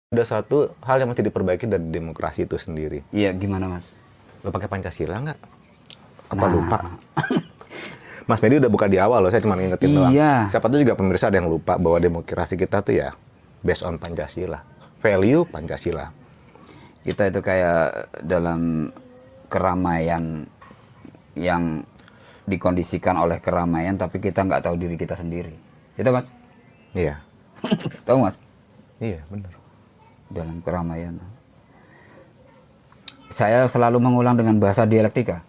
Ada satu hal yang mesti diperbaiki dari demokrasi itu sendiri. Iya, gimana Mas? Lo pakai Pancasila nggak? Apa lupa? Mas Medi udah buka di awal loh, saya cuma ngingetin doang. Siapa tuh juga pemirsa ada yang lupa bahwa demokrasi kita tuh ya based on Pancasila. Value Pancasila. Kita itu kayak dalam keramaian yang dikondisikan oleh keramaian, tapi kita nggak tahu diri kita sendiri. Itu Mas? Iya. Tahu Mas? Iya, benar. Dalam keramaian. Saya selalu mengulang dengan bahasa dialektika.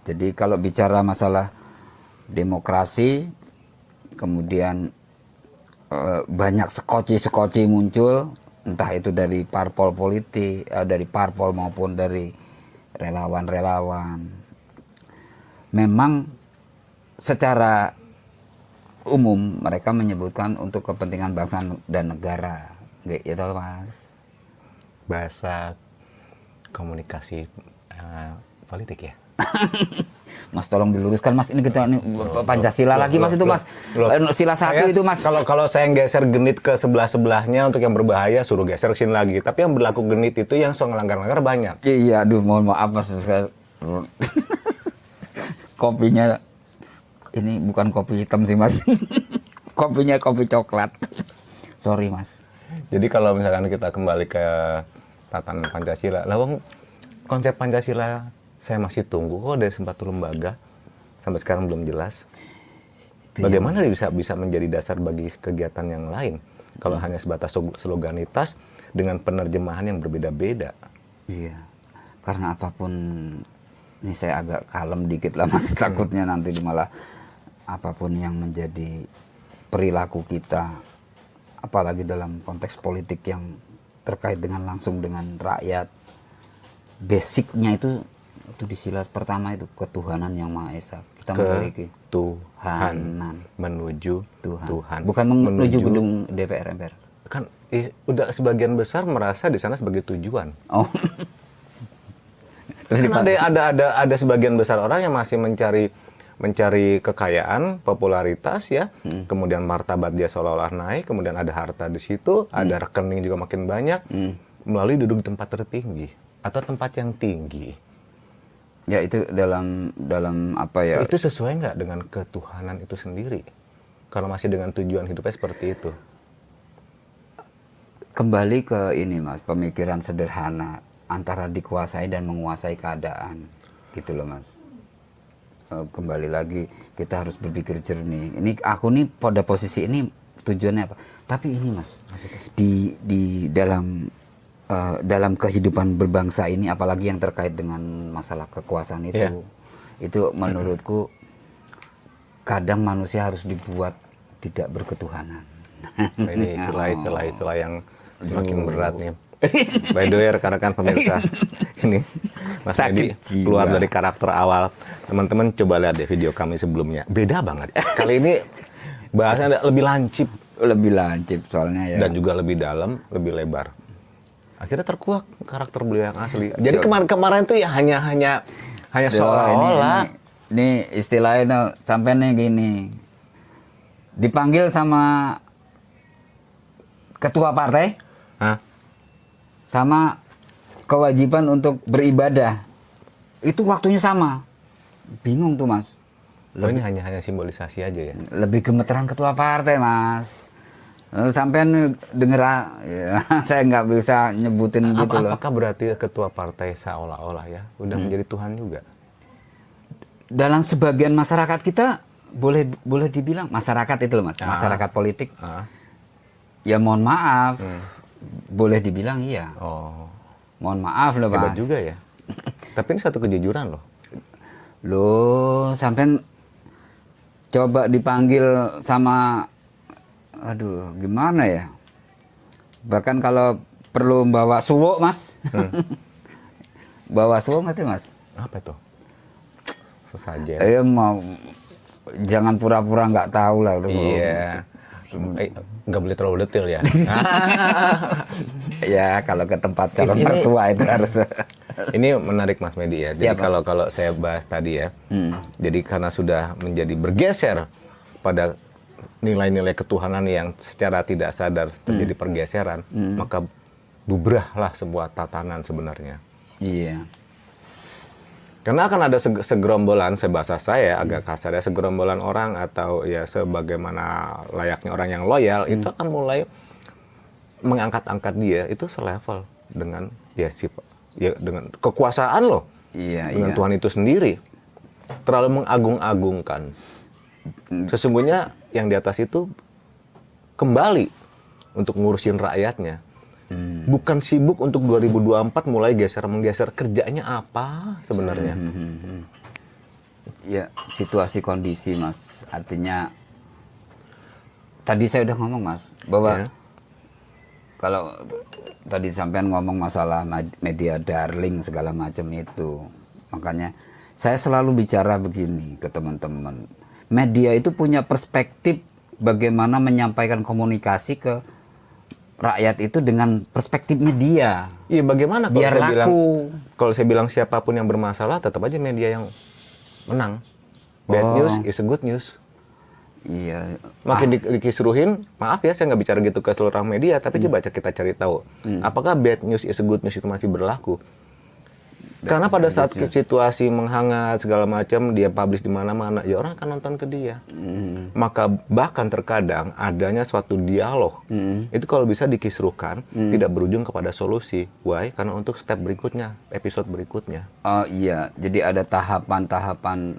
Jadi kalau bicara masalah demokrasi, kemudian banyak sekoci-sekoci muncul, entah itu dari parpol politik, dari parpol maupun dari relawan-relawan. Memang secara umum mereka menyebutkan untuk kepentingan bangsa dan negara. Gitu Mas. Bahasa komunikasi politik ya. Mas tolong diluruskan Mas, ini kita ini Pancasila lagi Mas itu Mas. Sila satu itu Mas. Kalau saya geser genit ke sebelah-sebelahnya untuk yang berbahaya suruh geser ke sini lagi. Tapi yang berlaku genit itu yang so ngelanggar-langgar banyak. Iya, aduh mohon maaf Mas. Kopinya ini bukan kopi hitam sih Mas. Kopinya kopi coklat. Sorry Mas. Jadi kalau misalkan kita kembali ke tatanan Pancasila, lawang konsep Pancasila saya masih tunggu kok dari satu lembaga sampai sekarang belum jelas. Bagaimana dia bisa menjadi dasar bagi kegiatan yang lain kalau hanya sebatas sloganitas dengan penerjemahan yang berbeda-beda. Iya, karena apapun, ini saya agak kalem dikit lah Mas, takutnya nanti malah apapun yang menjadi perilaku kita, apalagi dalam konteks politik yang terkait dengan langsung dengan rakyat, basicnya itu di sila pertama itu ketuhanan yang Maha Esa. Kita memiliki Tuhanan menuju Tuhan. Bukan menuju gedung DPR MPR. Kan udah sebagian besar merasa di sana sebagai tujuan. Oh. Terus kan ada sebagian besar orang yang masih mencari kekayaan, popularitas ya, kemudian martabat dia seolah-olah naik, kemudian ada harta di situ, ada rekening juga makin banyak, melalui duduk di tempat tertinggi atau tempat yang tinggi. Ya itu dalam apa ya? Itu sesuai nggak dengan ketuhanan itu sendiri? Kalau masih dengan tujuan hidupnya seperti itu. Kembali ke ini Mas, pemikiran sederhana antara dikuasai dan menguasai keadaan, gitu loh Mas. Kembali lagi kita harus berpikir jernih. Ini aku nih pada posisi ini tujuannya apa? Tapi ini Mas, di dalam kehidupan berbangsa ini, apalagi yang terkait dengan masalah kekuasaan itu menurutku kadang manusia harus dibuat tidak berketuhanan. Ini itulah yang semakin berat nih. By the way, rekan-rekan pemirsa, ini Mas Edi keluar dari karakter awal. Teman-teman coba lihat deh video kami sebelumnya, beda banget. Kali ini bahasanya lebih lancip, soalnya ya. Dan juga lebih dalam, lebih lebar. Akhirnya terkuak karakter beliau yang asli. Jadi kemarin tuh ya hanya seolah-olah. Ini istilahnya sampai nih gini, dipanggil sama ketua partai, sama kewajiban untuk beribadah, itu waktunya sama. Bingung tuh Mas. Ini hanya simbolisasi aja ya. Lebih gemeteran ketua partai Mas. Sampai denger ya, saya nggak bisa nyebutin gitu loh. Apakah berarti ketua partai seolah-olah ya udah menjadi Tuhan juga? Dalam sebagian masyarakat kita boleh dibilang masyarakat itu loh Mas, masyarakat politik. Ya mohon maaf, boleh dibilang iya. Mohon maaf loh Mas. Hebat juga ya. Tapi ini satu kejujuran loh. Loh, sampai coba dipanggil sama, aduh gimana ya, bahkan kalau perlu bawa suwo Mas. Bawa suwo nggak tuh Mas? Apa itu? Sesajen. Mau jangan pura-pura nggak tahu lah. Iya. Nggak boleh terlalu detail ya. Ya kalau ke tempat calon mertua itu harus. Ini menarik Mas Medi ya. Jadi kalau saya bahas tadi ya, jadi karena sudah menjadi bergeser pada nilai-nilai ketuhanan yang secara tidak sadar terjadi pergeseran, maka bubrahlah sebuah tatanan sebenarnya. Iya. Karena akan ada segerombolan, sebahasa saya agak kasar ya, segerombolan orang atau ya sebagaimana layaknya orang yang loyal, itu akan mulai mengangkat-angkat dia itu selevel dengan dengan kekuasaan loh. Iya, dengan iya. Tuhan itu sendiri. Terlalu mengagung-agungkan. Sesungguhnya yang di atas itu kembali untuk ngurusin rakyatnya. Bukan sibuk untuk 2024 mulai geser-menggeser. Kerjanya apa sebenarnya? Ya, situasi kondisi, Mas. Artinya tadi saya udah ngomong, Mas, bahwa kalau tadi sampean ngomong masalah media darling segala macam itu. Makanya saya selalu bicara begini ke teman-teman. Media itu punya perspektif bagaimana menyampaikan komunikasi ke rakyat itu dengan perspektifnya dia. Iya, bagaimana kalau Biar saya laku. bilang siapapun yang bermasalah tetap aja media yang menang. Bad news is a good news. Iya. Makin dikisruhin, maaf ya saya nggak bicara gitu ke seluruh media, tapi coba kita cari tahu. Apakah bad news is a good news itu masih berlaku? Karena pada saat situasi menghangat segala macam, dia publish di mana-mana, ya orang akan nonton ke dia. Maka bahkan terkadang adanya suatu dialog, itu kalau bisa dikisruhkan, tidak berujung kepada solusi. Why? Karena untuk step berikutnya, episode berikutnya. Oh iya, jadi ada tahapan-tahapan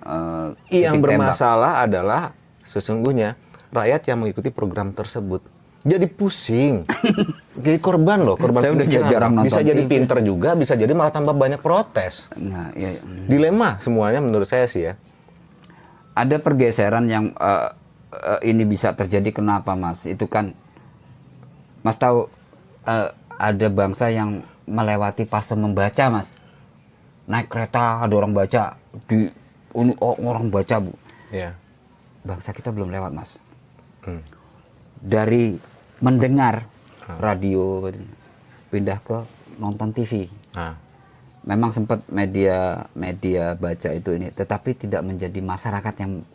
Yang titik bermasalah adalah sesungguhnya rakyat yang mengikuti program tersebut. Jadi pusing, jadi korban loh, korban Saya udah pemikiran. jarang nonton Bisa jadi TV. pinter juga, bisa jadi malah tambah banyak protes. Nah, iya. Dilema semuanya menurut saya sih ya. Ada pergeseran yang ini bisa terjadi kenapa, Mas? Itu kan Mas tahu ada bangsa yang melewati fase membaca, Mas. Naik kereta ada orang baca, orang baca, Bu. Iya. Bangsa kita belum lewat, Mas. Dari mendengar radio pindah ke nonton TV. Nah, Memang sempat media baca itu ini, tetapi tidak menjadi masyarakat yang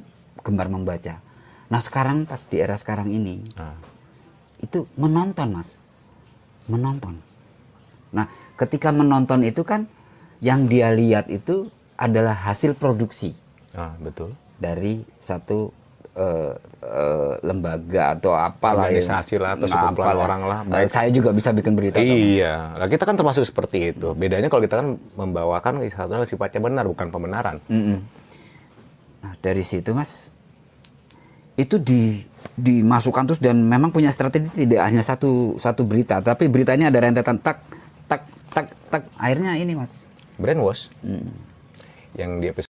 gemar membaca. Nah sekarang pas di era sekarang ini, itu menonton, Mas, menonton. Nah ketika menonton itu kan yang dia lihat itu adalah hasil produksi betul. dari satu lembaga atau apalah Organisasi lah atau sekumpulan orang lah. Baik. Saya juga bisa bikin berita. Iya, nah, kita kan termasuk seperti itu. Bedanya kalau kita kan membawakan satu sifatnya benar, bukan pembenaran. Nah dari situ, Mas, itu dimasukkan terus dan memang punya strategi, tidak hanya satu berita, tapi beritanya ada rentetan tak. Akhirnya ini, Mas, Brainwash. Yang di episode